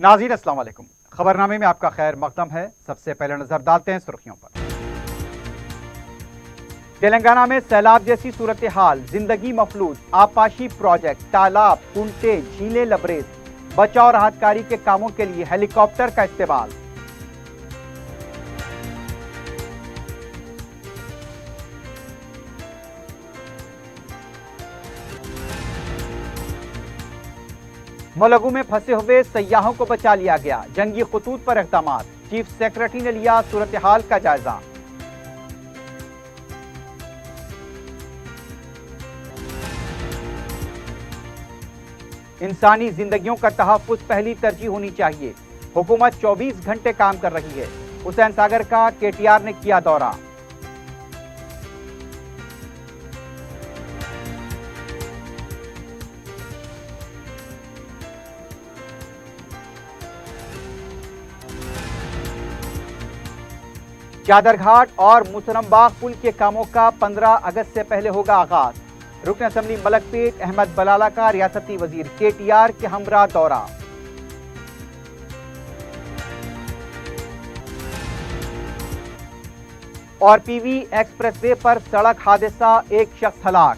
नाज़रीन अस्सलाम वालेकुम। खबरनामे में आपका खैर मकदम है। सबसे पहले नजर डालते हैं सुर्खियों पर। तेलंगाना में सैलाब जैसी सूरत हाल, जिंदगी मफलूज, आपाशी प्रोजेक्ट, तालाब, कुंटे, झीलें लबरेज। बचाव राहत कार्य के कामों के लिए हेलीकॉप्टर का इस्तेमाल। मुलुगु में फंसे हुए सयाहों को बचा लिया गया। जंगी खतूत पर इक़दाम। चीफ सेक्रेटरी ने लिया सूरत हाल का जायजा। इंसानी जिंदगियों का तहफ़्फ़ुज़ पहली तरजीह होनी चाहिए। हुकूमत 24 घंटे काम कर रही है। हुसैन सागर का केटीआर ने किया दौरा। चादरघाट और मुसरमबाग पुल के कामों का 15 अगस्त से पहले होगा आगाज। रुकन असम्बली मलकपेट अहमद बलाला का रियासती वजीर केटीआर के हमरा दौरा। और पीवी एक्सप्रेसवे पर सड़क हादसा, एक शख्स हलाक।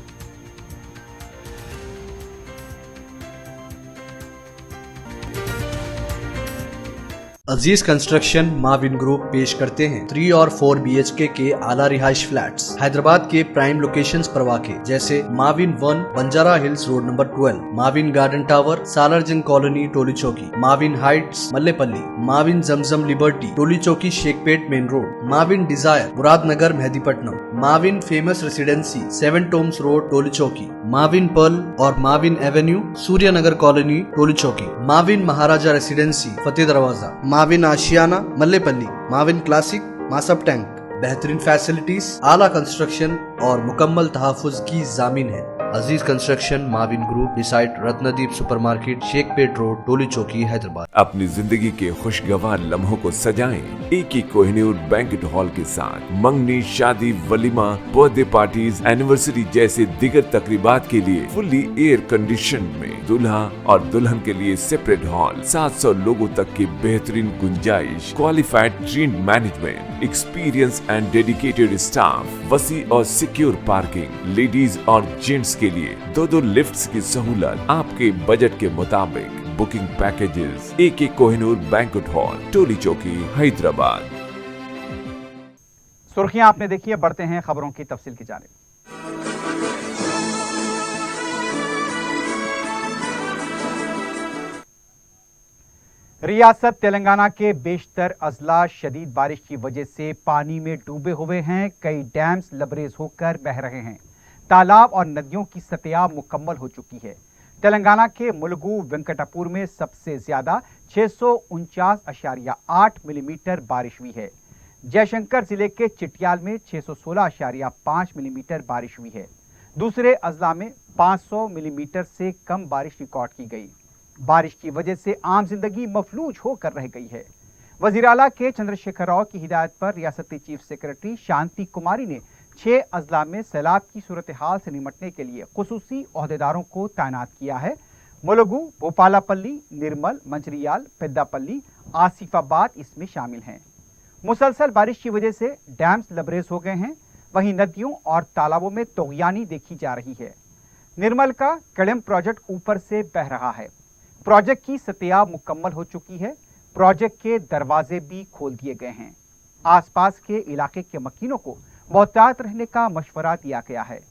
अजीज कंस्ट्रक्शन माविन ग्रुप पेश करते हैं 3 और 4 BHK के आला रिहाइश फ्लैट्स हैदराबाद के प्राइम लोकेशंस पर वाक़े, जैसे Mavin 1 Banjara hills road number 12, Mavin garden tower Salarjung colony Toli Chowki, Mavin heights Mallepally, Mavin Zamzam liberty Toli Chowki Shaikpet main road, Mavin desire Muradnagar Mehdipatnam, Mavin famous residency 7 tombs road Toli Chowki, Mavin pearl और Mavin avenue Suryanagar colony Toli Chowki, Mavin Maharaja residency Fateh Darwaza, Mavin Ashiana Mallepally, Mavin classic Masab tank. बेहतरीन फैसिलिटीज, आला कंस्ट्रक्शन और मुकम्मल तहफ़्फ़ुज़ की ज़ामीन है। अजीज कंस्ट्रक्शन माविन ग्रुप डिसाइड रत्नदीप सुपरमार्केट शेखपेट रोड टोली चौकी हैदराबाद। अपनी जिंदगी के खुशगवार लम्हों को सजाएं एक ही कोहिनूर बैंक्वेट हॉल के साथ। मंगनी, शादी, वलीमा, बर्थडे पार्टीज, एनिवर्सरी जैसे दिगर तकरीबात के लिए फुल्ली एयर कंडीशन में दूल्हा और दुल्हन के लिए सेपरेट हॉल, 700 लोगों तक की बेहतरीन गुंजाइश, qualified train management, experience and dedicated staff, वसी और सिक्योर पार्किंग, लेडीज और जेंट्स के लिए 2 लिफ्ट्स की सहूलत आपके बजट के मुताबिक। बुकिंग पैकेजेस एक कोहिनूर बैंक्वेट हॉल टोली चौकी हैदराबाद। सुर्खियां आपने देखी है, बढ़ते हैं खबरों की तफसील की जानिब। रियासत तेलंगाना के बेशतर अजला शदीद बारिश की वजह से पानी में डूबे हुए हैं। कई डैम्स लबरेज होकर बह रहे हैं। तालाब और नदियों की सतह मुकम्मल हो चुकी है। तेलंगाना के मुलुगु वेंकटापुर में सबसे ज्यादा 649.8 मिलीमीटर बारिश हुई है। जयशंकर जिले के चिटियाल में 616.5 मिलीमीटर बारिश हुई है। दूसरे अजला में 500 मिलीमीटर से कम बारिश रिकॉर्ड की गई। बारिश की वजह से आम जिंदगी मफलूज होकर रह गई है। वजीर आला के चंद्रशेखर राव की हिदायत पर रियासती चीफ सेक्रेटरी शांति कुमारी ने 6 अजला में सैलाब की सूरत हाल से निमटने के लिए खुसूसी ओहदेदारों को तैनात किया है। मुलुगु, भोपालापल्ली, निर्मल, मंचरियाल, पेद्दापल्ली, आसिफाबाद इसमें शामिल हैं। मुसलसल बारिश की वजह से डैम्स लबरेज हो गए हैं। वहीं नदियों और तालाबों में तोगयानी देखी जा रही है। निर्मल का कड़म प्रोजेक्ट ऊपर से बह रहा है। प्रोजेक्ट की सतह मुकम्मल हो चुकी है। प्रोजेक्ट के दरवाजे भी खोल दिए गए हैं। आसपास के इलाके के मकीनों को मोहतात रहने का मशवरा दिया गया है।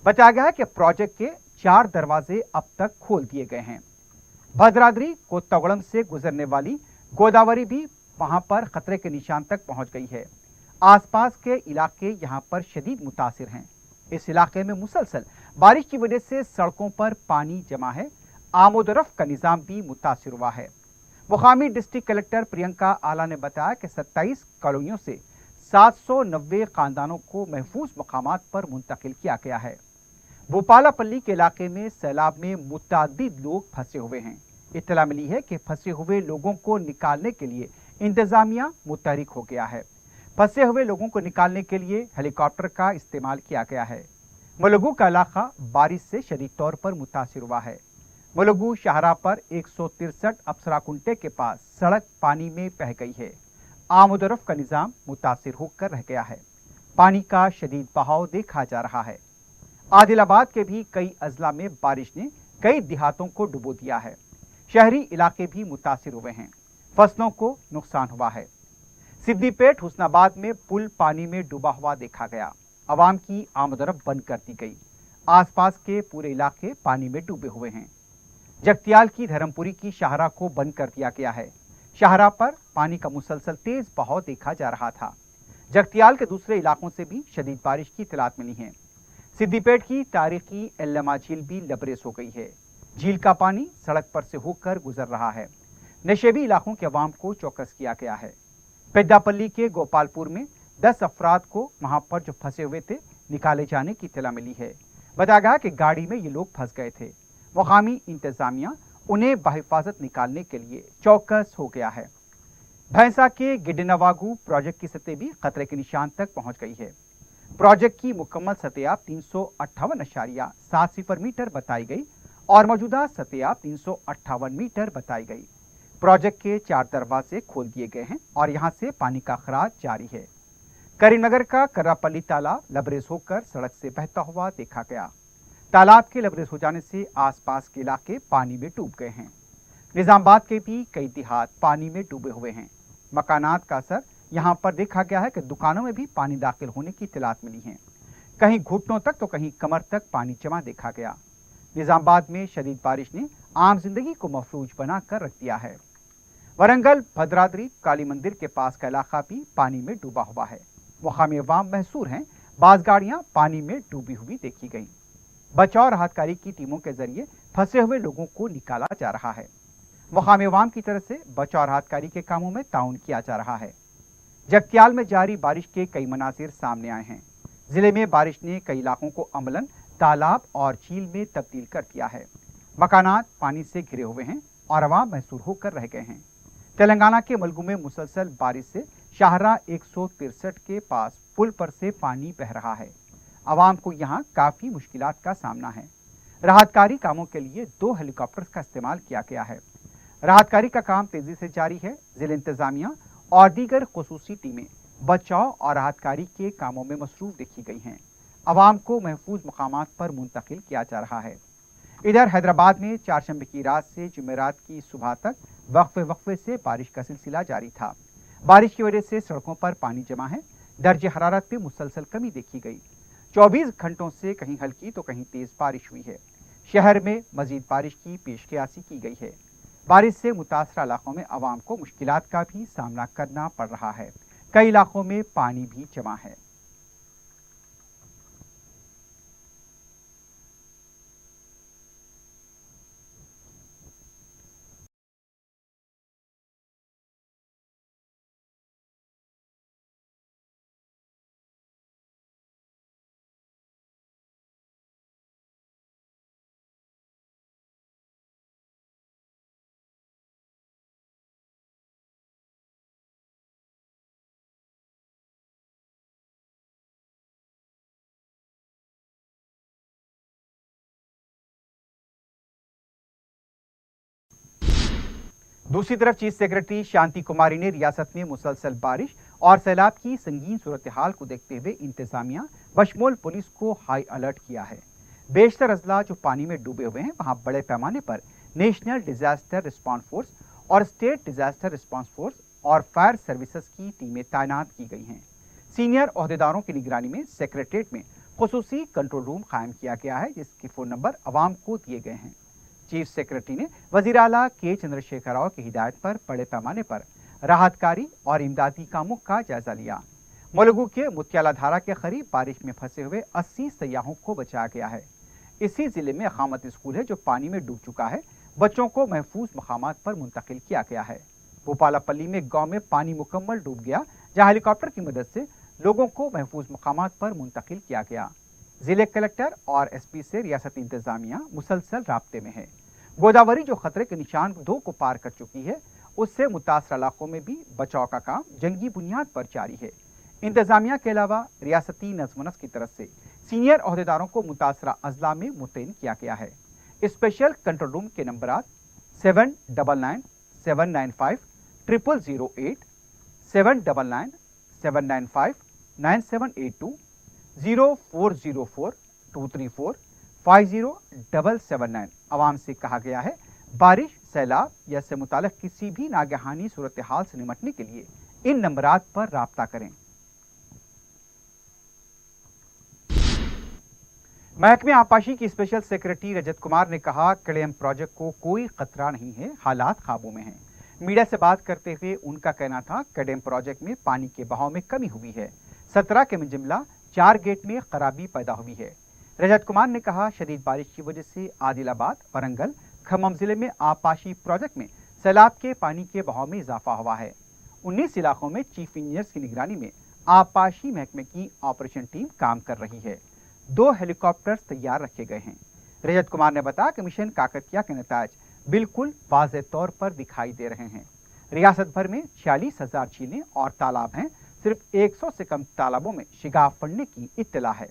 बताया गया है कि प्रोजेक्ट के 4 दरवाजे अब तक खोल दिए गए हैं। भद्राद्री कोत्तागुड़म से गुजरने वाली गोदावरी भी वहां पर खतरे के निशान तक पहुंच गई है। आसपास के इलाके यहां पर शदीद मुतासिर हैं। इस इलाके में मुसलसल बारिश की वजह से सड़कों पर पानी जमा है। आमोदरफ्त का निज़ाम भी मुतासिर हुआ है। मुकामी डिस्ट्रिक्ट कलेक्टर प्रियंका आला ने बताया कि 27 कॉलोनियों से 790 खानदानों को महफूज मकामात पर मुंतकिल किया गया है। भोपालापल्ली के इलाके में सैलाब में मुतअद्दिद लोग फंसे हुए हैं। इत्तला मिली है कि फंसे हुए लोगों को निकालने के लिए इंतजामिया मुतहरिक हो गया है। फंसे हुए लोगों को निकालने के लिए हेलीकॉप्टर का इस्तेमाल किया गया है। मुलुगु का इलाका बारिश से शदीद तौर पर मुतासिर हुआ है। मुलुगु शाहरा पर 163 अप्सरा कुंटे के पास सड़क पानी में बह गई है। आमदोरफ्त का निजाम मुतासिर होकर रह गया है। पानी का शदीद बहाव देखा जा रहा है। आदिलाबाद के भी कई अजला में बारिश ने कई देहातों को डुबो दिया है। शहरी इलाके भी मुतासिर हुए हैं। फसलों को नुकसान हुआ है। सिद्दीपेट हुस्नाबाद में पुल पानी में डूबा हुआ देखा गया। आवाम की आमदोरफ्त बंद कर दी गई। आसपास के पूरे इलाके पानी में डूबे हुए हैं। जगतियाल की धर्मपुरी की शाहरा को बंद कर दिया गया है। शाहरा पर पानी का मुसलसल तेज बहाव देखा जा रहा था। जगतियाल के दूसरे इलाकों से भी शदीद बारिश की इतलात मिली है। सिद्दीपेट की तारीखी एल्लमा झील भी लबरेज हो गई है। झील का पानी सड़क पर से होकर गुजर रहा है। नशेबी इलाकों के अवाम को चौकस किया गया है। पेद्दापल्ली के गोपालपुर में 10 अफराद को वहां पर जो फंसे हुए थे निकाले जाने की इत्तला मिली है। बताया गया कि गाड़ी में ये लोग फंस गए थे। मुकामी इंतजामिया उन्हें बहिफाजत निकालने के लिए चौकस हो गया है। भैंसा के गिडनवागू प्रोजेक्ट की सतह भी खतरे के निशान तक पहुंच गई है। प्रोजेक्ट की मुकम्मल सतह 358.70 मीटर बताई गई और मौजूदा सतह 358 मीटर बताई गई। प्रोजेक्ट के 4 दरवाजे खोल दिए गए हैं और यहां से पानी का खराज जारी है। करीमनगर का कर्रापल्ली तालाब लबरेज होकर सड़क से बहता हुआ देखा गया। तालाब के लबरेज हो जाने से आसपास के इलाके पानी में डूब गए हैं। निजामाबाद के भी कई देहात पानी में डूबे हुए हैं। मकानात का असर यहां पर देखा गया है कि दुकानों में भी पानी दाखिल होने की इत्तलात मिली हैं। कहीं घुटनों तक तो कहीं कमर तक पानी जमा देखा गया। निजामाबाद में शदीद बारिश ने आम जिंदगी को मफलूज बनाकर रख दिया है। वरंगल भद्राद्री काली मंदिर के पास का इलाका भी पानी में डूबा हुआ है। मुकामी अवाम महसूर हैं। बाज गाड़ियां पानी में डूबी हुई देखी गईं। बचाव राहत कार्य की टीमों के जरिए फंसे हुए लोगों को निकाला जा रहा है। मुकामी अवाम की तरफ से बचाव राहत कार्य के कामों में ताउन किया जा रहा है। जगतियाल में जारी बारिश के कई मनासिर सामने आए हैं। जिले में बारिश ने कई इलाकों को अमलन तालाब और झील में तब्दील कर दिया है। मकानात पानी से घिरे हुए हैं और अवाम महसूर होकर रह गए हैं। तेलंगाना के मुलुगु में मुसलसल बारिश से शाहरा 163 के पास पुल पर से पानी बह रहा है। आवाम को यहाँ काफी मुश्किलात का सामना है। राहतकारी कामों के लिए 2 हेलीकॉप्टर्स का इस्तेमाल किया गया है। राहतकारी का काम तेजी से जारी है। जिला इंतजामिया और दीगर खुसूसी टीमें बचाव और राहतकारी के कामों में मसरूफ देखी गई हैं। आवाम को महफूज मकामात पर मुंतकिल किया जा रहा है। इधर हैदराबाद में चारशंबे की रात से जुमेरात की सुबह तक वक्फे से बारिश का सिलसिला जारी था। बारिश की वजह से सड़कों पर पानी जमा है। दर्जे हरारत में मुसलसल कमी देखी गई। 24 घंटों से कहीं हल्की तो कहीं तेज बारिश हुई है। शहर में मजीद बारिश की पेशकयासी की गई है। बारिश से मुतासरा इलाकों में आवाम को मुश्किलात का भी सामना करना पड़ रहा है। कई इलाकों में पानी भी जमा है। दूसरी तरफ चीफ सेक्रेटरी शांति कुमारी ने रियासत में मुसलसल बारिश और सैलाब की संगीन सूरत हाल को देखते हुए इंतजामिया बशमोल पुलिस को हाई अलर्ट किया है। बेशतर अजला जो पानी में डूबे हुए हैं वहां बड़े पैमाने पर नेशनल डिजास्टर रिस्पांस फोर्स और स्टेट डिजास्टर रिस्पांस फोर्स और फायर सर्विसेज की टीमें तैनात की गई हैं। सीनियर ओहदेदारों की निगरानी में सेक्रेटरीट में खुसूसी कंट्रोल रूम कायम किया गया है, जिसके फोन नंबर आवाम को दिए गए हैं। चीफ सेक्रेटरी ने वजीर आला के चंद्रशेखर राव की हिदायत पर बड़े पैमाने पर राहतकारी और इमदादी कामों का जायजा लिया। मुलुगु के मुत्याला धारा के करीब बारिश में फंसे हुए 80 सयाहों को बचाया गया है। इसी जिले में अकामत स्कूल है जो पानी में डूब चुका है। बच्चों को महफूज मकामात पर मुंतकिल किया गया है। भोपालापल्ली में गांव में पानी मुकम्मल डूब गया, जहां हेलीकॉप्टर की मदद से लोगों को महफूज मकामात पर मुंतकिल किया गया। जिले कलेक्टर और एसपी से रियासती इंतजामिया मुसलसल राब्ते में है। गोदावरी जो खतरे के निशान 2 को पार कर चुकी है, उससे मुतासरा इलाकों में भी बचाव का काम जंगी बुनियाद पर जारी है। इंतजामिया के अलावा रियासती नज़्म-ओ-नस्क की तरफ से सीनियर ओहदेदारों को मुतासरा अजला में मुतैन किया गया है। स्पेशल कंट्रोल रूम के नंबरात 7997950008, 7997959782, 040423450779। आवाम से कहा गया है बारिश, सैलाब या इससे मुताल्लिक़ किसी भी नागहानी सूरत हाल से निपटने के लिए इन नंबरात पर राब्ता करें। महकमे आबपाशी की स्पेशल सेक्रेटरी रजत कुमार ने कहा केडीएम प्रोजेक्ट को कोई खतरा नहीं है, हालात काबू में हैं। मीडिया से बात करते हुए उनका कहना था केडीएम प्रोजेक्ट में पानी के बहाव में कमी हुई है, 17 के मिंजमला 4 गेट में खराबी पैदा हुई है। रजत कुमार ने कहा शदीद बारिश की वजह से आदिलाबाद, वरंगल, खम्मम जिले में आबपाशी प्रोजेक्ट में सैलाब के पानी के बहाव में इजाफा हुआ है। 19 इलाकों में चीफ इंजीनियर्स की निगरानी में आबपाशी महकमे की ऑपरेशन टीम काम कर रही है। 2 हेलीकॉप्टर्स तैयार रखे गए हैं। रजत कुमार ने बताया कि मिशन काकतिया के नताज बिल्कुल वाज़ेह तौर पर दिखाई दे रहे हैं। रियासत भर में 46,000 झीलें और तालाब हैं, सिर्फ 100 से कम तालाबों में शिगाफ पड़ने की इत्तला है।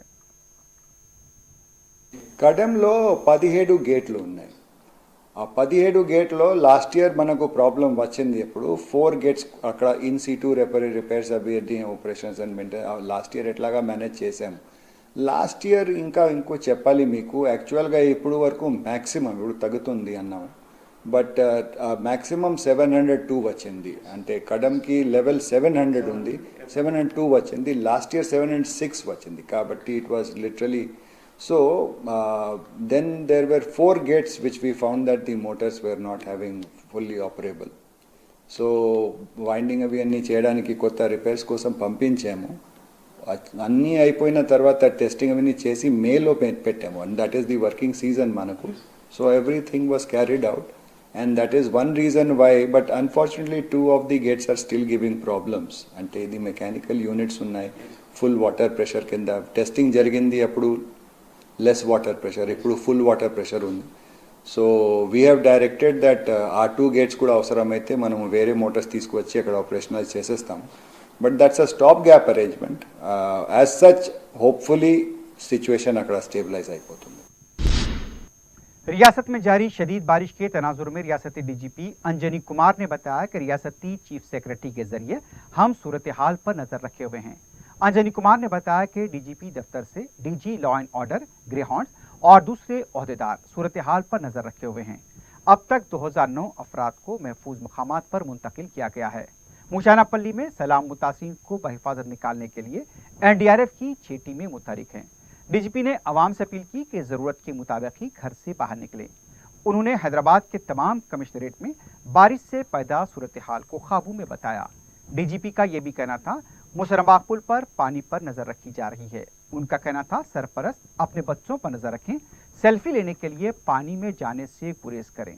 కడెంలో 17 గేట్లు ఉన్నాయి. ఆ 17 గేట్లో లాస్ట్ ఇయర్ మనకు ప్రాబ్లం వచ్చింది. ఎప్పుడు 4 గేట్స్ అక్కడ ఇన్ సిటు రిపేర్స్ అవి operations and maintain last year ఎట్లాగా మేనేజ్ చేసాము. లాస్ట్ ఇయర్ ఇంకో చెప్పాలి మీకు, యాక్చువల్గా ఇప్పుడు వరకు మ్యాక్సిమం ఇప్పుడు తగ్గుతుంది అన్నాము, బట్ మ్యాక్సిమం 702 వచ్చింది. అంటే కడెంకి లెవెల్ 700 ఉంది, 702 వచ్చింది. లాస్ట్ ఇయర్ 706 వచ్చింది. కాబట్టి it was literally so then there were 4 gates which we found that the motors were not having fully operable. So winding అవి అన్నీ చేయడానికి కొత్త రిపేర్స్ కోసం పంపించాము. అన్నీ అయిపోయిన తర్వాత టెస్టింగ్ అవన్నీ చేసి మేలో పెట్టాము. And that is the working season మనకు. So everything was carried out and that is one reason why. But unfortunately 2 of the gates are still giving problems. అంటే ఇది మెకానికల్ యూనిట్స్ ఉన్నాయి, ఫుల్ వాటర్ ప్రెషర్ కింద testing జరిగింది. అప్పుడు less water pressure, ఇప్పుడు full water pressure ఉంది. So we have directed that ఆ 2 gates కూడా అవసరమైతే మనం వేరే మోటార్స్ తీసుకువచ్చి అక్కడ ఆపరేషనల్ చేసేస్తాము. But that's a stop gap arrangement. As such hopefully situation అక్కడ స్టేబిలైజ్ అయిపోతుంది. रियासत में जारी शदीद बारिश के तनाजुर में रियासती डीजीपी अंजनी कुमार ने बताया कि रियासती चीफ सेक्रेटरी के जरिए हम सूरत हाल पर नजर रखे हुए हैं। अंजनी कुमार ने बताया कि डीजीपी दफ्तर से डीजी लॉ एंड ऑर्डर, ग्रेहॉन्ड्स और दूसरे ओहदेदार सूरत हाल पर नजर रखे हुए हैं। अब तक 2009 अफराद को महफूज मकामात पर मुंतकिल किया गया है। मुशानापल्ली में सैलाब मुतासिरीन को बहिफाजत निकालने के लिए एनडीआरएफ की 6 टीमें मुतहरिक हैं। डीजीपी ने आवाम से अपील की कि ज़रूरत के मुताबिक ही घर से बाहर निकले। उन्होंने हैदराबाद के तमाम कमिश्नरेट में बारिश से पैदा सूरत हाल को काबू में बताया। डीजीपी का यह भी कहना था मुशर्रफ पुल पर पानी पर नजर रखी जा रही है। उनका कहना था सरपरस्त अपने बच्चों पर नजर रखें, सेल्फी लेने के लिए पानी में जाने से गुरेज करें।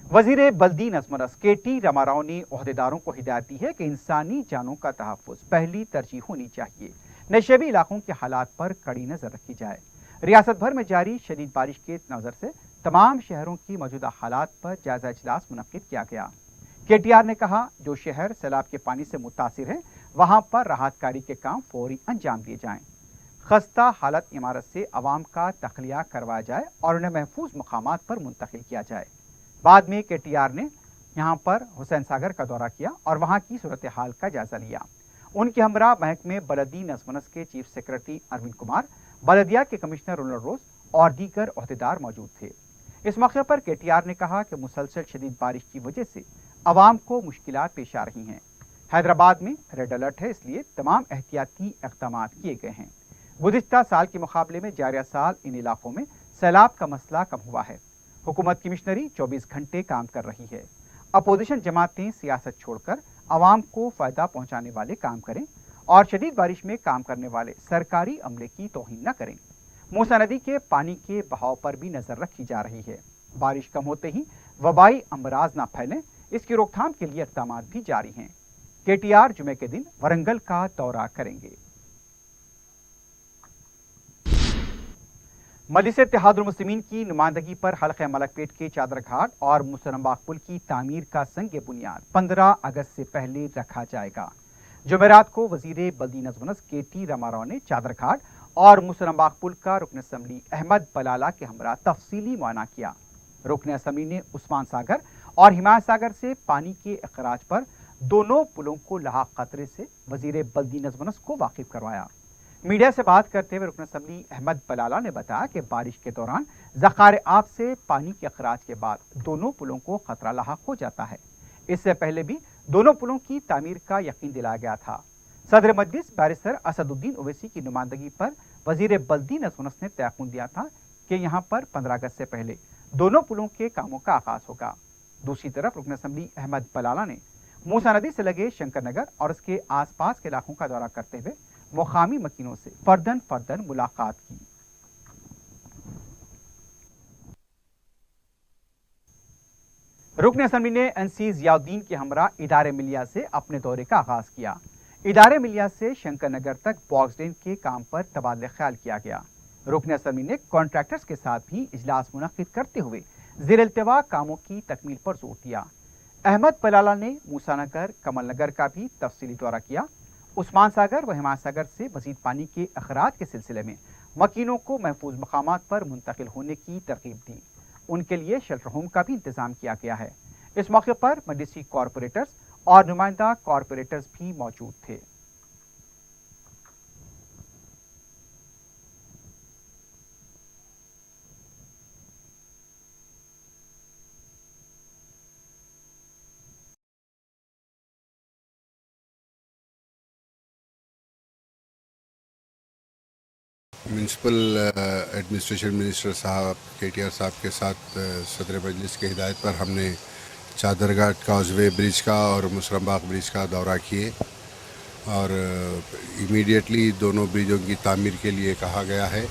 वजीर बल्दी नज़्म-ओ-नस्क KT रामाराव ने ओहदेदारों को हिदायत दी है कि इंसानी जानों का तहफ़्फ़ुज़ पहली तरजीह होनी चाहिए। नशेबी इलाकों के हालात पर कड़ी नजर रखी जाए। रियासत भर में जारी शदीद बारिश के नज़र से तमाम शहरों की मौजूदा हालात पर जायजा इजलास मुनक्किद किया गया। KTR ने कहा जो शहर सैलाब के पानी से मुतासिर है वहां पर राहत कारी के काम फौरी अंजाम दिए जाएं। खस्ता हालत इमारत से आवाम का तखलिया करवाया जाए और उन्हें महफूज मकामात पर मुंतकिल किया जाए। बाद में KTR ने यहाँ पर हुसैन सागर का दौरा किया और वहाँ की सूरत हाल का जायजा लिया। उनके हमरा महकमे बलदी नज़्म-ओ-नस्क के चीफ सेक्रेटरी अरविंद कुमार, बलदिया के कमिश्नर रुनल रोज और दीगर ओहदेदार मौजूद थे। इस मौके पर KTR ने कहा कि मुसलसल शदीद बारिश की वजह से आवाम को मुश्किलात पेश आ रही हैं। हैदराबाद में रेड अलर्ट है, इसलिए तमाम एहतियाती इक़दाम किए गए हैं। गुज़िश्ता साल के मुकाबले में जारिया साल इन इलाकों में सैलाब का मसला कम हुआ है। हुकूमत की मिशनरी 24 घंटे काम कर रही है। अपोजिशन जमातें सियासत छोड़कर आवाम को फ़ायदा पहुँचाने वाले काम करें और शदीद बारिश में काम करने वाले सरकारी अमले की तौहीन न करें। मूसा नदी के पानी के बहाव पर भी नजर रखी जा रही है। बारिश कम होते ही वबाई अमराज न फैलें, इसकी रोकथाम के लिए इक़दाम भी जारी हैं। KTR जुमे के दिन वरंगल का दौरा करेंगे। मजलिस इत्तेहादुल मुस्लिमीन की नुमाइंदगी पर हल्क़े मलकपेट के चादर घाट और मुशर्रफ पुल की तामीर का संग बुनियाद 15 अगस्त से पहले रखा जाएगा। जुमेरात को वजीर बल्दी नज़्म नस्क KT रामाराव ने चादर घाट और मुसलमबाग पुल का रुकन असम्बली अहमद बलाला के हमरा तफसीली मुआयना किया। रुकन असम्बली ने उस्मान सागर और हिमायत सागर से पानी के अखराज पर दोनों पुलों को लाहक खतरे से वजीर बल्दी नज़्म नस्क को वाकिफ करवाया। मीडिया से बात करते हुए रुकन असम्बली अहमद बलाला ने बताया कि बारिश के दौरान ज़खार आब से पानी के अखराज के बाद दोनों पुलों को खतरा लाहक हो जाता है। इससे पहले भी दोनों पुलों की तामीर का यकीन दिलाया गया था। सदर मजलिस बैरिस्टर असदुद्दीन ओवैसी की नुमाइंदगी पर वजीर बल्दी नज़्म नस्क ने तयक़ुन दिया था कि यहाँ पर 15 अगस्त से पहले दोनों पुलों के कामों का आगाज होगा। दूसरी तरफ रुकन असम्बली अहमद बलाला ने मूसा नदी से लगे शंकर नगर और उसके आसपास के इलाकों का दौरा करते हुए मुकामी मकीनों से फर्दन मुलाकात की। रुकन असम्बली ने NC ज़ियाउद्दीन के हमरा इदारे मिलिया से अपने दौरे का आगाज किया। इदारे मिलिया से शंकर नगर तक बॉक्स ड्रेन के काम पर तबादला ख्याल किया गया। रुकन असम्बली ने कॉन्ट्रैक्टर्स के साथ भी इजलास मुनक्किद करते हुए ज़ेर इल्तिवा कामों की तकमील पर जोर दिया। अहमद बलाला ने मूसा नगर, कमल नगर का भी तफसीली दौरा किया। उस्मान सागर व हिमायत सागर से मजीद पानी के अखराज के सिलसिले में मकीनों को महफूज मकामात पर मुंतकिल होने की तरकीब दी। उनके लिए शेल्टर होम का भी इंतजाम किया गया है। इस मौके पर मजलिसी कॉरपोरेटर्स और नुमाइंदा कॉरपोरेटर्स भी मौजूद थे। म्यूनसिपल एडमिनिस्ट्रेशन मिनिस्टर साहब KTR साहब के साथ सदर मजलिस के हिदायत पर हमने चादरघाट काउजवे ब्रिज का और मुसलमबाग ब्रिज का दौरा किए और इमीडिएटली दोनों ब्रिजों की तामीर के लिए कहा गया है।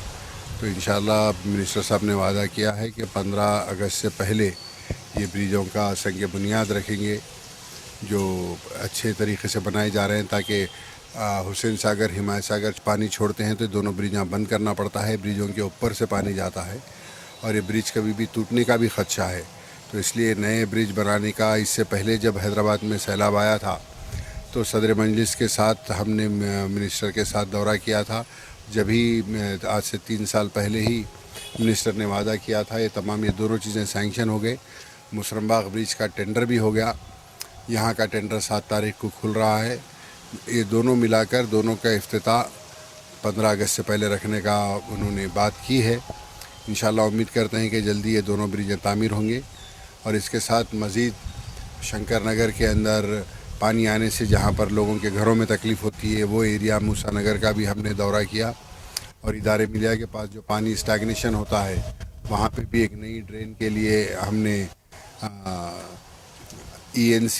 तो इंशाअल्लाह मिनिस्टर साहब ने वादा किया है कि 15 अगस्त से पहले ये ब्रिजों का संग बुनियाद रखेंगे जो अच्छे तरीके से बनाए जा रहे हैं, ताकि हुसैन सागर, हिमायत सागर पानी छोड़ते हैं तो दोनों ब्रिज यहाँ बंद करना पड़ता है, ब्रिजों के ऊपर से पानी जाता है और ये ब्रिज कभी भी टूटने का भी खदशा है। तो इसलिए नए ब्रिज बनाने का, इससे पहले जब हैदराबाद में सैलाब आया था तो सदर मजलिस के साथ हमने मिनिस्टर के साथ दौरा किया था। जब ही आज से 3 साल पहले ही मिनिस्टर ने वादा किया था, ये तमाम ये दोनों चीज़ें सैंक्शन हो गए। मुसलमबाग ब्रिज का टेंडर भी हो गया, यहाँ का टेंडर 7 तारीख को खुल रहा है। ये दोनों मिलाकर दोनों का इफ्तिताह 15 अगस्त से पहले रखने का उन्होंने बात की है। इंशाअल्लाह उम्मीद करते हैं कि जल्दी ये दोनों ब्रिजें तामीर होंगे और इसके साथ मज़ीद शंकर नगर के अंदर पानी आने से जहाँ पर लोगों के घरों में तकलीफ़ होती है वो एरिया मूसा नगर का भी हमने दौरा किया और इदारे मिलिया के पास जो पानी स्टैग्नेशन होता है वहाँ पे भी एक नई ड्रेन के लिए हमने ENC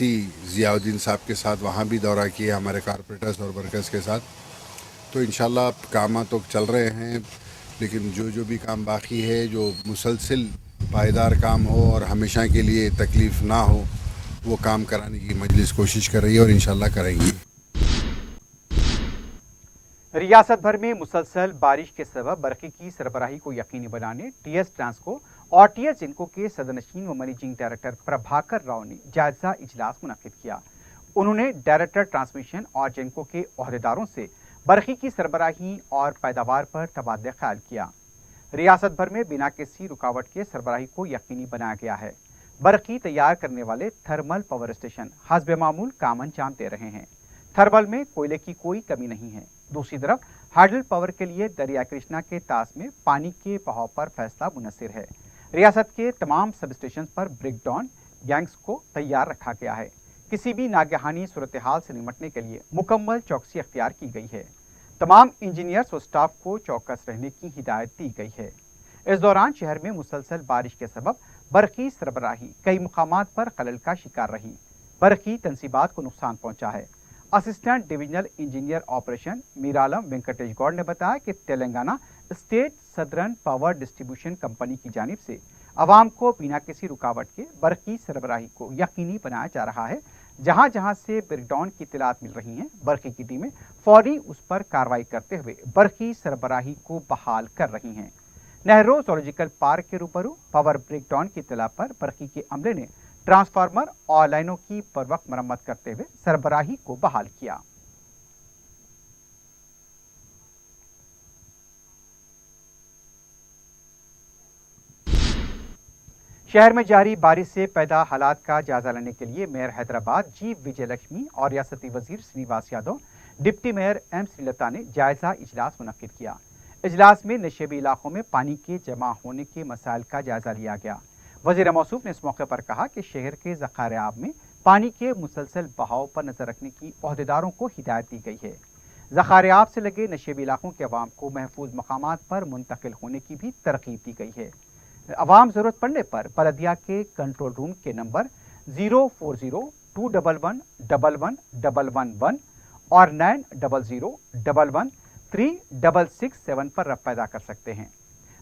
ज़ियाउद्दीन साहब के साथ वहाँ भी दौरा किया हमारे कॉरपोरेटर्स और वर्कर्स के साथ। तो इंशाल्लाह काम तो चल रहे हैं, लेकिन जो भी काम बाकी है, जो मुसलसल पायदार काम हो और हमेशा के लिए तकलीफ़ ना हो, वो काम कराने की मजलिस कोशिश कर रही है और इंशाल्लाह करेंगी। रियासत भर में मुसलसल बारिश के सबब बरक़ी की सरबराही को यकीनी बनाने TS ट्रांसको और TS जिनको के सदरनशीन व मैनेजिंग डायरेक्टर प्रभाकर राव ने जायजा इजलास मुनक्किद किया। उन्होंने डायरेक्टर ट्रांसमिशन और जिनको के अहदेदारों से बरक़ी की सरबराही और पैदावार पर तबादला ख्याल किया। रियासत भर में बिना किसी रुकावट के सरबराही को यकीनी बनाया गया है। बरक़ी तैयार करने वाले थर्मल पावर स्टेशन हस्ब मामूल काम अंजाम दे रहे हैं। थर्मल में कोयले की कोई कमी नहीं है। दूसरी तरफ हाइडल पावर के लिए दरिया कृष्णा के तास में पानी के बहाव पर फैसला मुनस्सिर है। रियासत के तमाम सब स्टेशन पर ब्रेकडाउन गैंग्स को तैयार रखा गया है। किसी भी नागहानी सूरत हाल से निपटने के लिए मुकम्मल चौकसी अख्तियार की गई है। तमाम इंजीनियर्स और स्टाफ को चौकस रहने की हिदायत दी गई है। इस दौरान शहर में मुसलसल बारिश के सबब बरक़ी सरबराही कई मुकामात पर खलल का शिकार रही। बरक़ी तनसीबात को नुकसान पहुंचा है। Assistant divisional engineer operation Miralam Venkatesh Goud ने बताया कि Telangana state southern power distribution company की जानिब से आवाम को बिना किसी रुकावट के बरक़ी सरबराही को यकीनी बनाया जा रहा है। जहां जहां से ब्रेकडाउन की इत्तलात मिल रही हैं, बरक़ी की टीमें फौरी उस पर कार्रवाई करते हुए बरक़ी सरबराही को बहाल कर रही हैं। नेहरू ज़ूलॉजिकल पार्क के रूबरू पावर ब्रेकडाउन की इत्तला पर बरक़ी के अमले ने ट्रांसफार्मर और लाइनों की बर वक्त मरम्मत करते हुए सरबराही को बहाल किया। शहर में जारी बारिश से पैदा हालात का जायजा लेने के लिए मेयर हैदराबाद जी विजय लक्ष्मी और रियासती वजीर Srinivas Yadav, deputy mayor M Srilatha ने जायजा इजलास मुनक्किद किया। इजलास में नशेबी इलाकों में पानी के जमा होने के मसाइल का जायजा लिया गया। वजीर मौसूफ ने इस मौके पर कहा कि शहर के ज़खायर आब में पानी के मुसलसल बहाव पर नजर रखने की अहदेदारों को हिदायत दी गई है। ज़खायर आब से लगे नशेबी इलाकों के अवाम को महफूज मकामात पर मुंतकिल होने की भी तरकीब दी गई है। अवाम ज़रूरत पड़ने पर बलदिया के कंट्रोल रूम के नंबर 04021111111 और 9001113667 पर रब्त पैदा कर सकते हैं।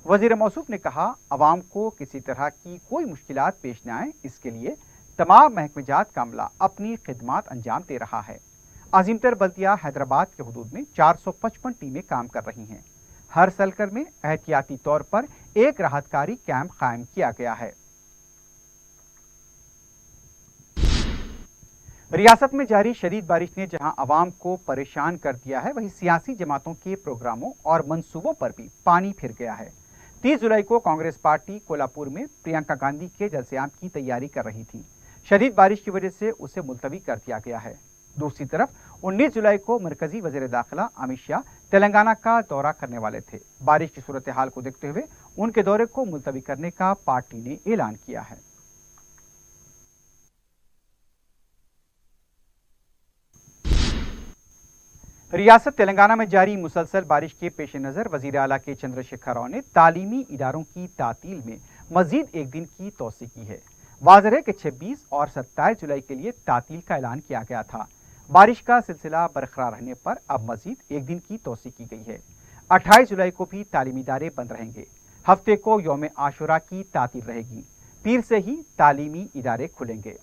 वजीर मौसूफ ने कहा, अवाम को किसी तरह की कोई मुश्किलात पेश न आए, इसके लिए तमाम महकमेजात का अमला अपनी खिदमात अंजाम दे रहा है। अजीमतर बल्दिया हैदराबाद के हदूद में 455 टीमें काम कर रही हैं। हर सर्कल में एहतियाती तौर पर एक राहतकारी कैंप कायम किया गया है। रियासत में जारी शदीद बारिश ने जहां अवाम को परेशान कर दिया है, वहीं सियासी जमातों के प्रोग्रामों और मंसूबों पर भी पानी फिर गया है। 30 जुलाई को कांग्रेस पार्टी कोल्हापुर में प्रियंका गांधी के जलसेआम की तैयारी कर रही थी। शदीद बारिश की वजह से उसे मुलतवी कर दिया गया है। दूसरी तरफ 19 जुलाई को मरकजी वज़ीर दाखिला अमित शाह तेलंगाना का दौरा करने वाले थे। बारिश की सूरत हाल को देखते हुए उनके दौरे को मुलतवी करने का पार्टी ने ऐलान किया है। रियासत तेलंगाना में जारी मुसलसल बारिश के पेश नज़र वज़ीर आला के चंद्रशेखर राव ने तालीमी इदारों की तातील में मजीद एक दिन की तोसी की है। वाज़ेह है कि 26 और 27 जुलाई के लिए तातील का ऐलान किया गया था। बारिश का सिलसिला बरकरार रहने पर अब मजीद एक दिन की तोसी की गई है। 28 जुलाई को भी तालीमी इदारे बंद रहेंगे। हफ्ते को यौम आशुरा की तातील रहेगी। पीर से ही तालीमी इदारे खुलेंगे।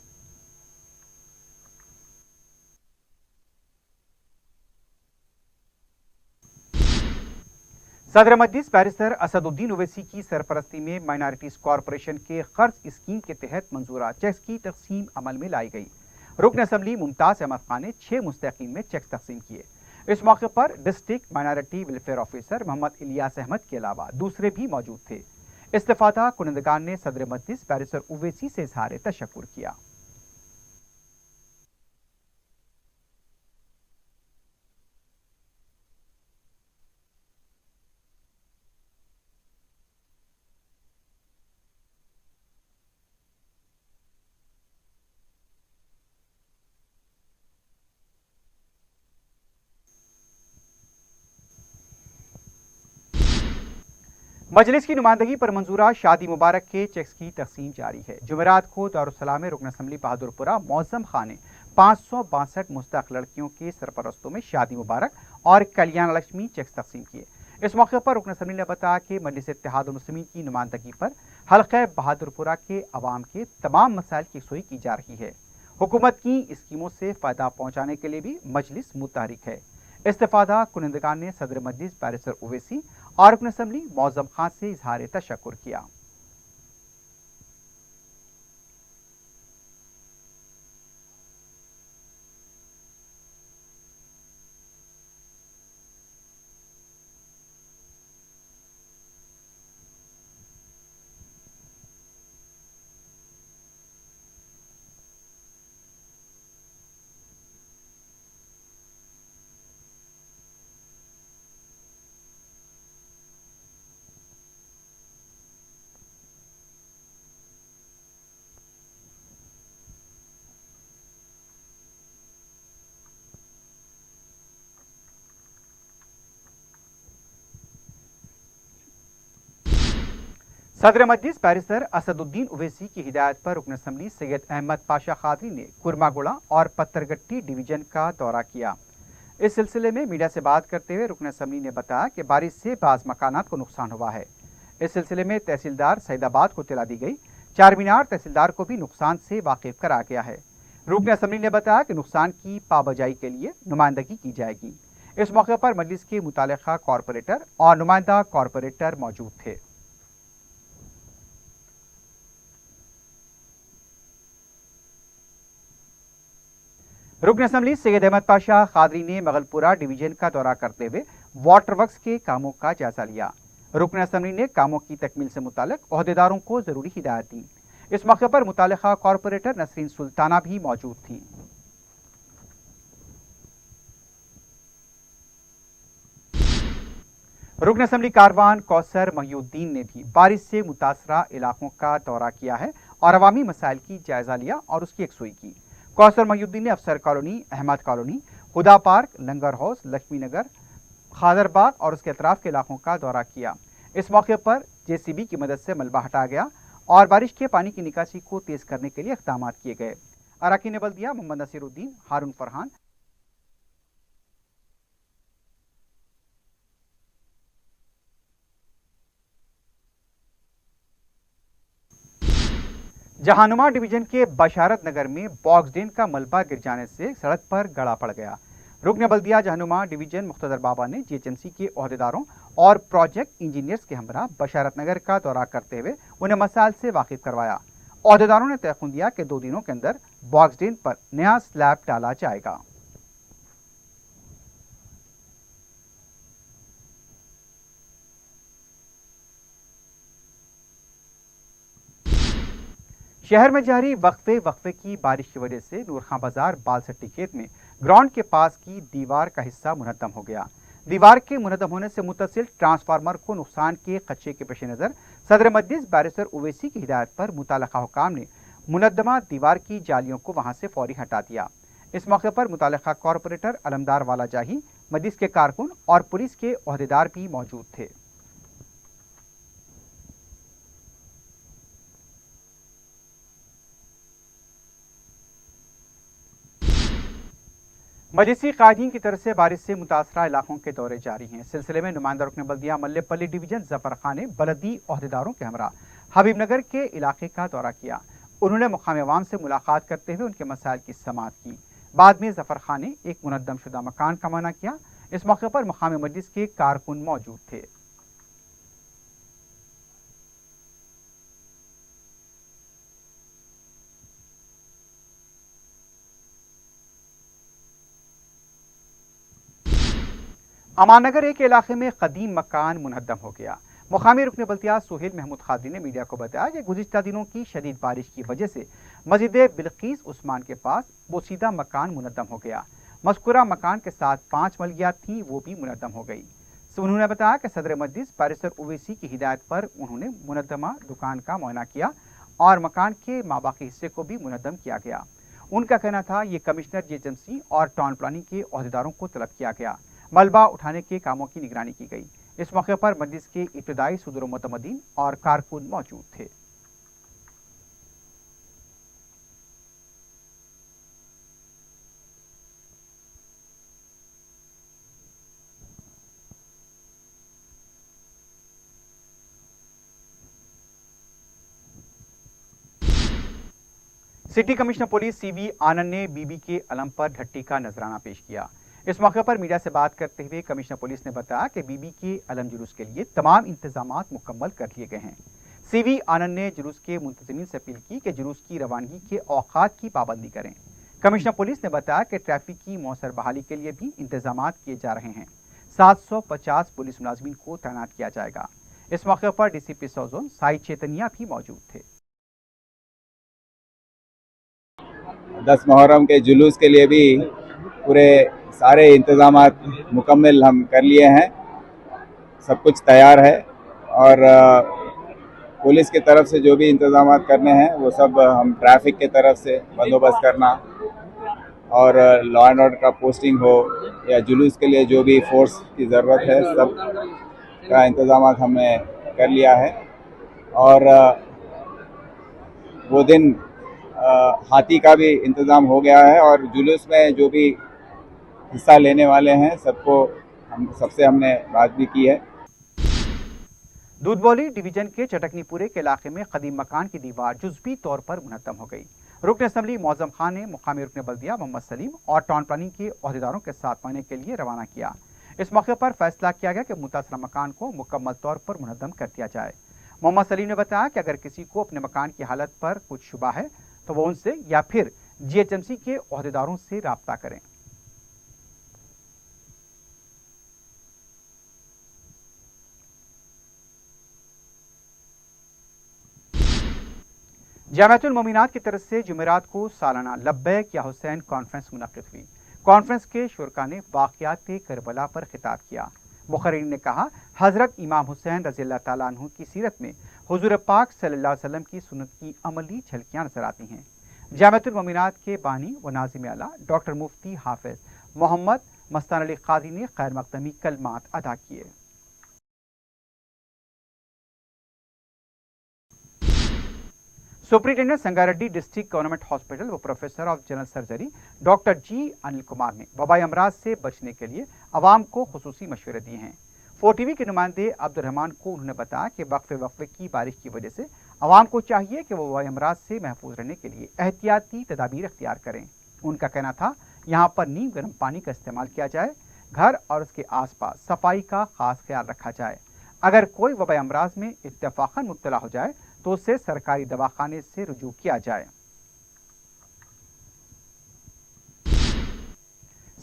सदर मजलिस बैरिस्टर असदुद्दीन ओवैसी की सरपरस्ती में माइनॉरिटीज कॉरपोरेशन के कर्ज स्कीम के तहत मंजूरा चेक्स की तकसीम अमल में लाई गई। रुकन असम्बली मुमताज अहमद खान ने 6 मुस्तकीन में चेक्स तकसीम किए। इस मौके पर district minority welfare officer Mohammed Ilyas Ahmed के अलावा दूसरे भी मौजूद थे। इस्तिफादा कुनंदगान ने सदर मजलिस बैरिस्टर ओवैसी से इजहार तशक्कुर किया। मजलिस की नुमाइंदगी पर मंजूरा शादी मुबारक के चेक्स की तकसीम जारी है। जुमेरात को दारुस्सलाम में रुकन असम्बली बहादुरपुरा मौज़म खान ने 562 मुस्तहक लड़कियों के सरपरस्तों में शादी मुबारक और कल्याण लक्ष्मी चेक्स तकसीम किए। इस मौके पर रुकन असम्बली ने बताया कि मजलिस इत्तेहाद मुस्लिमीन की नुमाइंदगी पर हल्क़े बहादुरपुरा के अवाम के तमाम मसाइल की यकसुई की जा रही है। हुकूमत की स्कीमों से फ़ायदा पहुँचाने के लिए भी मजलिस मुतहरिक है। इस्तिफादा कुनंदगान ने सदर मजलिस बैरिस्टर ओवैसी और रुकन असम्बली मौज़म खान से इजहार तशक्कुर किया। सदर मजलिस बैरिस्टर असदुद्दीन ओवैसी की हिदायत पर रुकन असम्बली सैयद अहमद पाशा खादरी ने कुरमागुड़ा और पत्थरगट्टी डिवीजन का दौरा किया। इस सिलसिले में मीडिया से बात करते हुए रुकन असम्बली ने बताया कि बारिश से बाज़ मकानात को नुकसान हुआ है। इस सिलसिले में तहसीलदार सैदाबाद को इत्तला दी गई। चारमीनार तहसीलदार को भी नुकसान से वाकिफ करा गया है। रुकन असम्बली ने बताया कि नुकसान की पाबजाई के लिए नुमाइंदगी की जाएगी। इस मौके पर मजलिस के मुतालिका कॉरपोरेटर और नुमाइंदा कॉरपोरेटर मौजूद थे। रुकन असम्बली सैयद अहमद पाशा खादरी ने मगलपुरा डिवीजन का दौरा करते हुए वाटर वर्क्स के कामों का जायजा लिया। रुकन असम्बली ने कामों की तकमील से मुताल्लिक ओहदेदारों को जरूरी हिदायत दी। इस मौके पर मुतालिका कॉरपोरेटर नसरीन सुल्ताना भी मौजूद थीं। रुकन असम्बली कारवान कौसर महिउद्दीन ने भी बारिश से मुतासरा इलाकों का दौरा किया है और अवामी मसाइल की जायजा लिया और उसकी यकसुई की। कौसर महिउद्दीन ने अफसर कॉलोनी, अहमद कॉलोनी, हुदा पार्क, लंगर हाउस, लक्ष्मी नगर, खादरबाग और उसके अतराफ के इलाकों का दौरा किया। इस मौके पर JCB की मदद से मलबा हटाया गया और बारिश के पानी की निकासी को तेज करने के लिए इक़दाम किए गए। अराकीन बल्दिया मोहम्मद नसीरुद्दीन, हारून फरहान, जहानुमा डिवीजन के बशारत नगर में बॉक्स ड्रेन का मलबा गिर जाने से सड़क पर गड़ा पड़ गया। रुकन बल्दिया जहानुमा डिवीजन मुख्तदर बाबा ने GHMC के ओहदेदारों और प्रोजेक्ट इंजीनियर्स के हमरा बशारत नगर का दौरा करते हुए उन्हें मसाइल से वाकिफ करवाया। ओहदेदारों ने तयखुन दिया कि 2 दिनों के अंदर बॉक्स ड्रेन पर नया स्लैब डाला जाएगा। शहर में जारी वक्फे की बारिश की वजह से नूरखां बाजार बालसट्टी खेत में ग्राउंड के पास की दीवार का हिस्सा मुनद्दम हो गया। दीवार के मुनद्दम होने से मुत्तसिल ट्रांसफार्मर को नुकसान के खदशे के पेश नज़र सदर मजलिस बैरिस्टर उवैसी की हिदायत पर मुताल्लिका हुकाम ने मुनद्दमा दीवार की जालियों को वहां से फौरी हटा दिया। इस मौके पर मुताल्लिका कॉरपोरेटर अलमदार वाला जाही, मजलिस के कारकुन और पुलिस के ओहदेदार भी मौजूद थे। मजलिसी कायदीन की तरफ से बारिश से मुतासरा इलाकों के दौरे जारी हैं। सिलसिले में नुमाइंदा रुकन बल्दिया मल्लेपल्ली डिवीजन जफर खान ने बलदी ओहदेदारों के हमरा हबीबनगर के इलाके का दौरा किया। उन्होंने मुकामी अवाम से मुलाकात करते हुए उनके मसाइल की समाअत की। बाद में जफर खान ने एक मुनद्दम शुदा मकान का माना किया। इस मौके पर मुकामी मजलिस के कारकुन मौजूद थे। अमाननगर एक इलाके में कदीम मकान मुनहद्दम हो गया। मुकामी रुकन बल्दिया सुहेल महमूद खादी ने मीडिया को बताया कि गुज़िश्ता दिनों की शदीद बारिश की वजह से मस्जिद बिल्कीस उस्मान के पास बोसीदा मकान मुनहद्दम हो गया। मज़कूरा मकान के साथ 5 मलगियात थीं, वो भी मुनहद्दम हो गई। उन्होंने बताया कि सदर मजलिस बैरिस्टर उवैसी की हिदायत पर उन्होंने मुनहद्दमा दुकान का मुआयना किया और मकान के माबाकी हिस्से को भी मुनहद्दम किया गया। उनका कहना था ये कमिश्नर GHMC और टाउन प्लानिंग के ओहदेदारों को तलब किया गया। मलबा उठाने के कामों की निगरानी की गई। इस मौके पर मजलिस के इब्तिदाई सदर मुतमदीन और कारकुन मौजूद थे। सिटी कमिश्नर पुलिस CV आनंद ने बीबी के अलम पर ढट्टी का नजराना पेश किया। इस मौके पर मीडिया से बात करते हुए कमिश्नर पुलिस ने बताया कि बीबी के अलम जुलूस के लिए तमाम इंतजामात मुकम्मल कर लिए गए हैं। CV आनंद ने जुलूस के मुंतज़मीन से अपील की कि जुलूस की रवानगी के औकात की पाबंदी करें। कमिश्नर पुलिस ने बताया कि ट्रैफिक की मौसर बहाली के लिए भी इंतजामात किए जा रहे हैं। 750 पुलिस मुलाजमीन को तैनात किया जाएगा। इस मौके पर DCP सौजोन साई चेतनिया भी मौजूद थे। 10 मुहर्रम के जुलूस के लिए भी पूरे सारे इंतजामात मुकम्मल हम कर लिए हैं। सब कुछ तैयार है और पुलिस की तरफ से जो भी इंतजामात करने हैं वो सब हम ट्रैफिक की तरफ से बंदोबस्त करना और लॉ एंड ऑर्डर का पोस्टिंग हो या जुलूस के लिए जो भी फोर्स की ज़रूरत है सब का इंतजामात हमने कर लिया है। और वो दिन हाथी का भी इंतज़ाम हो गया है और जुलूस में जो भी हिस्सा लेने वाले हैं सबसे हमने बात भी की है। दूधबौली डिवीजन के चटकनीपुरे के इलाके में कदीम मकान की दीवार जुज़वी तौर पर मुनहद्दम हो गई। रुकन असम्बली मौज़म खान ने मुकामी रुकन बल्दिया मोहम्मद सलीम और टाउन प्लानिंग के ओहदेदारों के साथ मायने के लिए रवाना किया। इस मौके पर फैसला किया गया कि मुतासरा मकान को मुकम्मल तौर पर मुनहद्दम कर दिया जाए। मोहम्मद सलीम ने बताया कि अगर किसी को अपने मकान की हालत पर कुछ शुबा है तो वो उनसे या फिर GHMC के ओहदेदारों से राब्ता करें। जामियातुल मोमिनात की तरफ से जुमेरात को सालाना लब्बैक या हुसैन कॉन्फ्रेंस मुनक़िद हुई। कॉन्फ्रेंस के शुरका ने वाक़यात करबला पर खिताब किया। मुखर्रिरीन ने कहा, हज़रत इमाम हुसैन रज़ियल्लाहु ताला अन्हु की सीरत में हुज़ूर पाक सल्लल्लाहु अलैहि वसल्लम की सुन्नत की अमली झलकियाँ नजर आती हैं। जामियातुल मोमिनात के बानी व नाज़िम आला डॉक्टर मुफ्ती हाफिज मोहम्मद मस्तान अली क़ादी ने खैर मक़दमी कलमात अदा किए। Superintendent Sangareddy district government hospital व professor of general surgery doctor G Anil Kumar ने वबाई अमराज से बचने के लिए आवाम को खुसूसी मशवरे दिए हैं। 4TV के नुमाइंदे अब्दुर्रहमान को उन्होंने बताया कि वक्फे की बारिश की वजह से आवाम को चाहिए कि वो वबाई अमराज से महफूज रहने के लिए एहतियाती तदाबीर अख्तियार करें। उनका कहना था, यहाँ पर नीम गर्म पानी का इस्तेमाल किया जाए, घर और उसके आसपास सफाई का खास ख्याल रखा जाए। अगर कोई वबाई अमराज में इत्तेफाकन मुब्तला हो जाए तो उसे सरकारी दवाखाने से रुजू किया जाए।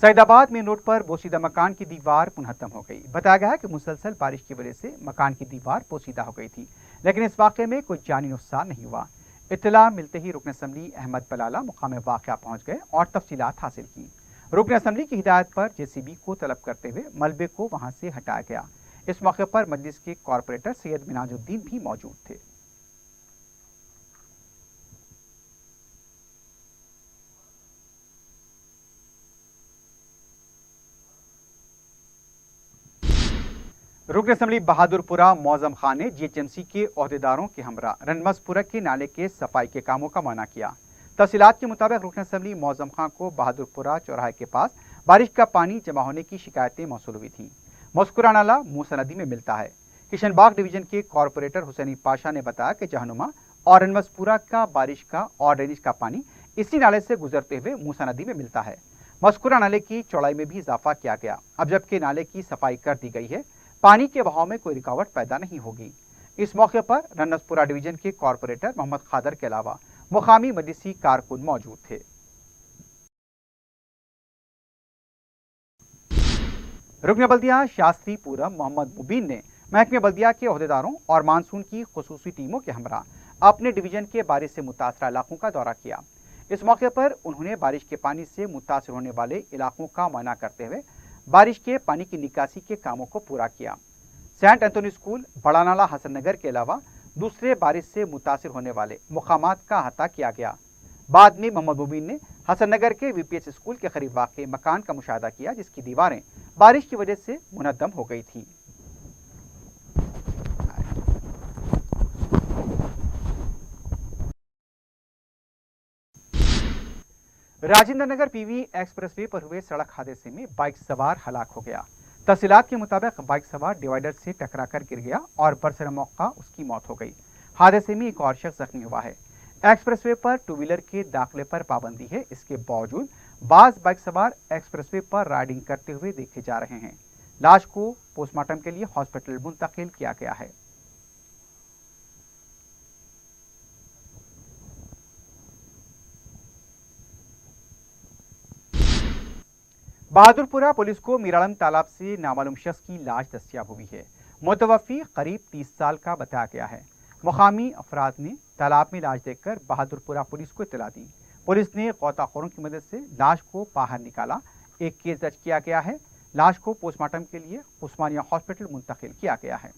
सईदाबाद मेन रोड पर बोसीदा मकान की दीवार मुनहत्तम हो गई। बताया गया है कि मुसलसल बारिश की वजह से मकान की दीवार पोसीदा हो गई थी, लेकिन इस वाक़े में कोई जानी नुकसान नहीं हुआ। इत्तला मिलते ही रुकन असम्बली अहमद बलाला मुकाम वाक़या पहुंच गए और तफसीलात हासिल की। रुकन असम्बली की हिदायत पर JCB को तलब करते हुए मलबे को वहां से हटाया गया। इस मौके पर मजलिस के कॉरपोरेटर सैयद मिनाजुद्दीन भी मौजूद थे। रुकन असम्बली बहादुरपुरा मौजम खान ने GHMC के ओहदेदारों के हमरा रनमसपुरा के नाले के सफाई के कामों का मना किया। तफसीलात के मुताबिक रुकन असम्बली मौजम खान को बहादुरपुरा चौराहे के पास बारिश का पानी जमा होने की शिकायतें मौसूल हुई थी। मस्कुरा नाला मूसा नदी में मिलता है। किशनबाग डिवीजन के कॉरपोरेटर हुसैनी पाशा ने बताया कि जहनुमा और रनमसपुरा का बारिश का और ड्रेनेज का पानी इसी नाले से गुजरते हुए मूसा नदी में मिलता है। मस्कुरा नाले की चौड़ाई में भी इजाफा किया गया। अब जबकि नाले की सफाई कर दी गई है, पानी के बहाव में कोई रुकावट पैदा नहीं होगी। इस मौके पर रनमसपुरा डिवीजन के कॉरपोरेटर मोहम्मद खादर के अलावा मुकामी मजलिसी कारकुन मौजूद थे। रुकन बल्दिया शास्त्रीपुरम मोहम्मद मुबीन ने महकमे बल्दिया के ओहदेदारों और मानसून की खुसूसी टीमों के हमरा अपने डिवीजन के बारिश से मुतासरा इलाकों का दौरा किया। इस मौके पर उन्होंने बारिश के पानी से मुतासर होने वाले इलाकों का मुआयना करते हुए बारिश के पानी की निकासी के कामों को पूरा किया। सेंट एंथोनी स्कूल, बड़ा नाला, हसन नगर के अलावा दूसरे बारिश से मुतासर होने वाले मुकामात का अहाता किया गया। बाद में मोहम्मद मुबीन ने हसन नगर के VPS स्कूल के करीब वाक़े मकान का मुशाहदा किया, जिसकी दीवारें बारिश की वजह से मुनद्दम हो गई थी। राजेंद्र नगर PV एक्सप्रेसवे पर हुए सड़क हादसे में बाइक सवार हलाक हो गया। तफसीलात के मुताबिक बाइक सवार डिवाइडर से टकराकर गिर गया और बरसर मौका उसकी मौत हो गई। हादसे में एक और शख्स जख्मी हुआ है। एक्सप्रेसवे पर टू व्हीलर के दाखिले पर पाबंदी है। इसके बावजूद बाज बाइक सवार एक्सप्रेसवे पर राइडिंग करते हुए देखे जा रहे हैं। लाश को पोस्टमार्टम के लिए हॉस्पिटल मुंतकिल किया गया है। बहादुरपुरा पुलिस को मीराड़म तालाब से नामालूम शख्स की लाश दस्तियाब हुई है। मुतवफ़ी करीब 30 साल का बताया गया है। मुकामी अफराद ने तालाब में लाश देखकर बहादुरपुरा पुलिस को इत्तला दी। पुलिस ने गौताखोरों की मदद से लाश को बाहर निकाला। एक केस दर्ज किया गया है। लाश को पोस्टमार्टम के लिए उस्मानिया हॉस्पिटल मुंतकिल किया गया है।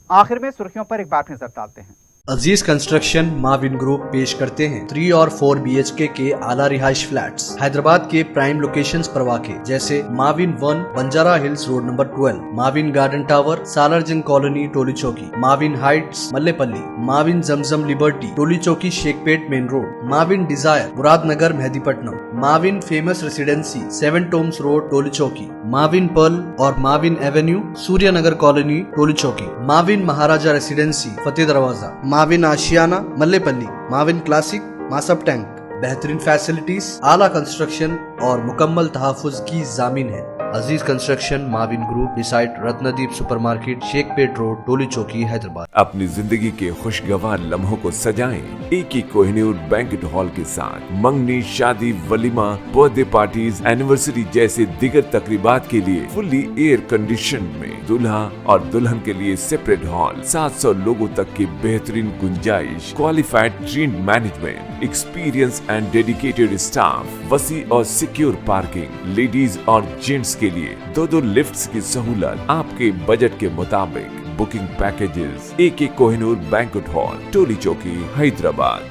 आखिर में सुर्खियों पर एक बार नजर डालते हैं। अजीज कंस्ट्रक्शन माविन ग्रुप पेश करते हैं 3 और 4 BHK के आला रिहाइश फ्लैट्स हैदराबाद के प्राइम लोकेशंस पर वाक़े जैसे Mavin 1 Banjara hills road number 12, Mavin garden tower Salarjung colony Toli Chowki, Mavin heights Mallepally, Mavin Zamzam liberty Toli Chowki Shaikpet main road, Mavin desire Muradnagar Mehdipatnam, Mavin famous residency 7 tombs road Toli Chowki, Mavin pearl और Mavin avenue Suryanagar colony Toli Chowki, Mavin Maharaja residency Fateh Darwaza, Mavin Ashiana Mallepally, Mavin classic Masab tank. बेहतरीन फैसिलिटीज, आला कंस्ट्रक्शन और मुकम्मल तहफ़्फ़ुज़ की ज़ामीन है। अजीज कंस्ट्रक्शन माविन ग्रुप डिसाइड रत्नदीप सुपरमार्केट शेखपेट रोड टोली चौकी हैदराबाद। अपनी जिंदगी के खुशगवार लम्हों को सजाएं एक ही कोहिनूर बैंकेट हॉल के साथ। मंगनी, शादी, वलीमा, बर्थडे पार्टीज, एनिवर्सरी जैसे दिगर तकरीबात के लिए फुल्ली एयर कंडीशन में दूल्हा और दुल्हन के लिए सेपरेट हॉल, 700 लोगों तक की बेहतरीन गुंजाइश, qualified trained management, experience and dedicated staff, वसी और सिक्योर पार्किंग, लेडीज और जेंट्स के लिए 2 लिफ्ट्स की सहूलत आपके बजट के मुताबिक। Booking packages AK Kohinoor banquet hall, Toli Chowki, Hyderabad.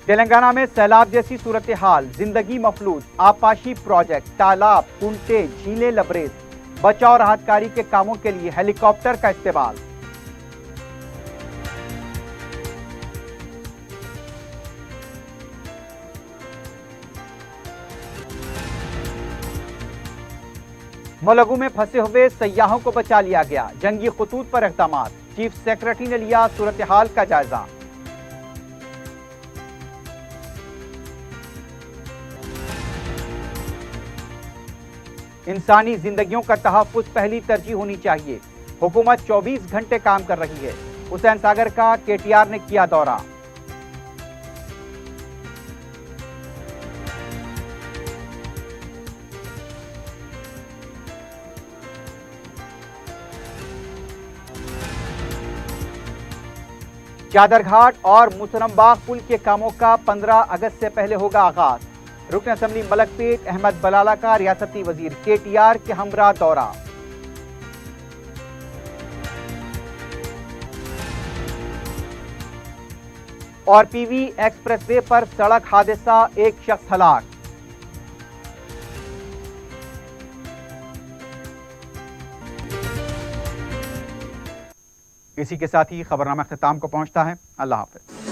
Telangana में सैलाब जैसी सूरत हाल, जिंदगी मफलूज, आपाशी प्रोजेक्ट, तालाब, कुंटे, झीलें लबरेज, बचाव राहत कार्य के कामों के लिए हेलीकॉप्टर का इस्तेमाल। मुलुगु में फंसे हुए सयाहों को बचा लिया गया, जंगी खतूत पर इक़दामात, चीफ सेक्रेटरी ने लिया सूरत हाल का जायजा। इंसानी जिंदगियों का तहफ़्फ़ुज़ पहली तरजीह होनी चाहिए, हुकूमत 24 घंटे काम कर रही है। हुसैन सागर का KTR ने किया दौरा। चादरघाट और मुसरमबाग पुल के कामों का 15 अगस्त से पहले होगा आगाज। रुकन असम्बली मलकपेट अहमद बलाला का रियासती वजीर KTR के हमरा दौरा। और PV एक्सप्रेसवे पर सड़क हादसा, एक शख्स हलाक। इसी के साथ ही खबरनामा अख्ताम को पहुंचता है। अल्लाह हाफ़िज़।